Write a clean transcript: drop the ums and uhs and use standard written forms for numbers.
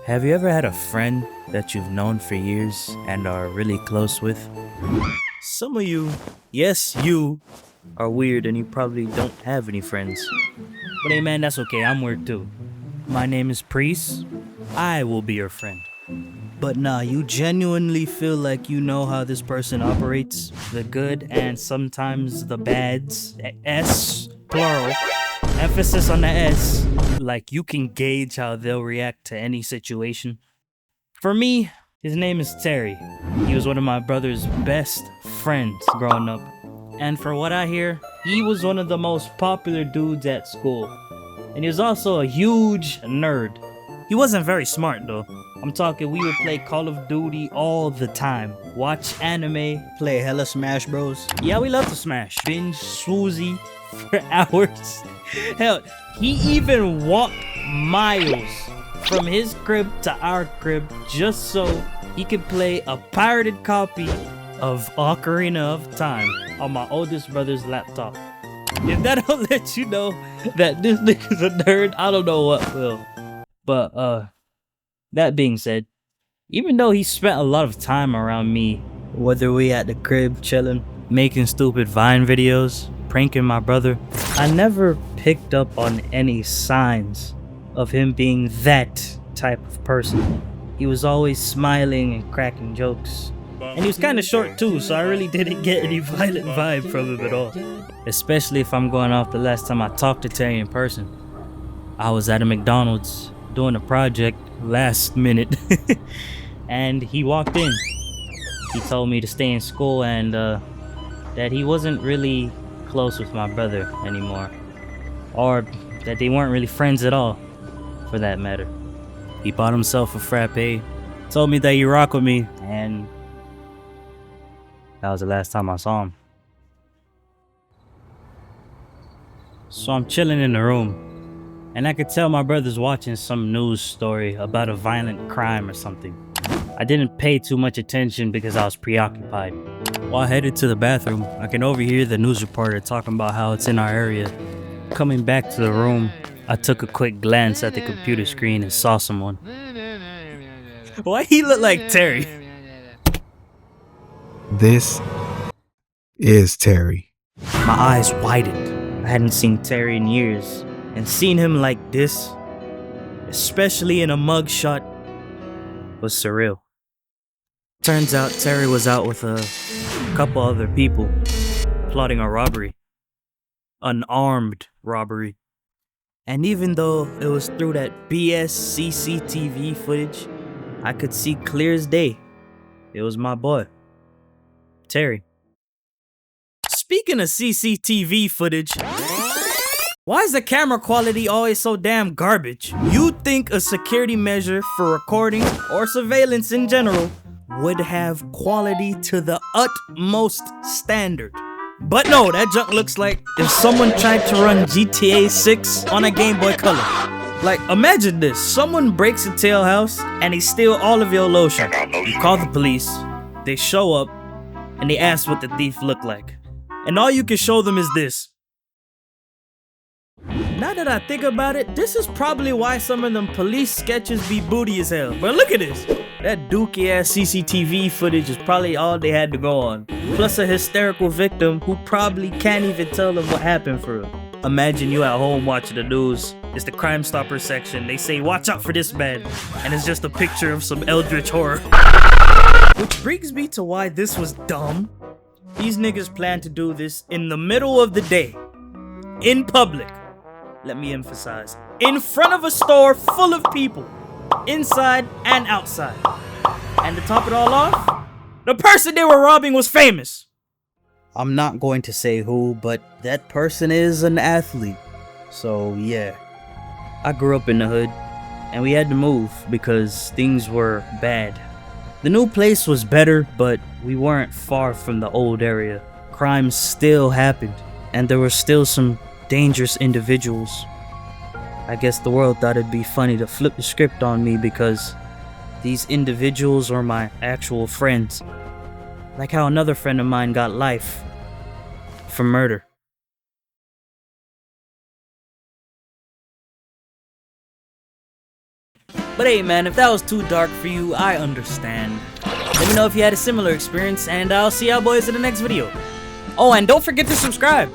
Have you ever had a friend that you've known for years and are really close with? Some of you, yes, you, are weird and you probably don't have any friends. But hey man, that's okay, I'm weird too. My name is Priest. I will be your friend. But nah, you genuinely feel like you know how this person operates. The good and sometimes the bads. S, plural. Emphasis on the S. Like you can gauge how they'll react to any situation. For me, his name is Terry. He was one of my brother's best friends growing up. And for what I hear, he was one of the most popular dudes at school. And he was also a huge nerd. He wasn't very smart though. I'm talking we would play Call of Duty all the time. Watch anime. Play hella Smash Bros. Yeah, we love to smash. Binge swoozy for hours. Hell, he even walked miles from his crib to our crib just so he could play a pirated copy of Ocarina of Time on my oldest brother's laptop. If that don't let you know that this nigga's a nerd, I don't know what will. But that being said, even though he spent a lot of time around me, whether we at the crib chilling, making stupid Vine videos, pranking my brother, I never picked up on any signs of him being that type of person. He was always smiling and cracking jokes. And he was kind of short too, so I really didn't get any violent vibe from him at all. Especially if I'm going off the last time I talked to Terry in person. I was at a McDonald's doing a project last minute and he walked in. He told me to stay in school and that he wasn't really close with my brother anymore, or that they weren't really friends at all for that matter. He bought himself a frappe, told me that he rock with me, and that was the last time I saw him. So I'm chilling in the room, and I could tell my brother's watching some news story about a violent crime or something. I didn't pay too much attention because I was preoccupied. While I headed to the bathroom, I can overhear the news reporter talking about how it's in our area. Coming back to the room, I took a quick glance at the computer screen and saw someone. Why he look like Terry? This is Terry. My eyes widened. I hadn't seen Terry in years, and seeing him like this, especially in a mugshot, was surreal. Turns out Terry was out with a couple other people, plotting a robbery. An armed robbery. And even though it was through that BS CCTV footage, I could see clear as day. It was my boy, Terry. Speaking of CCTV footage, why is the camera quality always so damn garbage? You'd think a security measure for recording or surveillance in general would have quality to the utmost standard. But no, that junk looks like if someone tried to run GTA 6 on a Game Boy Color. Like, imagine this. Someone breaks into your house and they steal all of your lotion. You call the police, they show up, and they ask what the thief looked like. And all you can show them is this. Now that I think about it, this is probably why some of them police sketches be booty as hell. But look at this. That dookie ass CCTV footage is probably all they had to go on. Plus a hysterical victim who probably can't even tell them what happened for real. Imagine you at home watching the news. It's the Crime Stopper section. They say, watch out for this man. And it's just a picture of some eldritch horror. Which brings me to why this was dumb. These niggas plan to do this in the middle of the day. In public. Let me emphasize. In front of a store full of people. Inside and outside. And to top it all off, the person they were robbing was famous. I'm not going to say who, but that person is an athlete. So yeah. I grew up in the hood, and we had to move because things were bad. The new place was better, but we weren't far from the old area. Crime still happened, and there were still some dangerous individuals. I guess the world thought it'd be funny to flip the script on me because these individuals are my actual friends. Like how another friend of mine got life for murder. But hey man, if that was too dark for you, I understand. Let me know if you had a similar experience, and I'll see y'all boys in the next video. Oh, and don't forget to subscribe.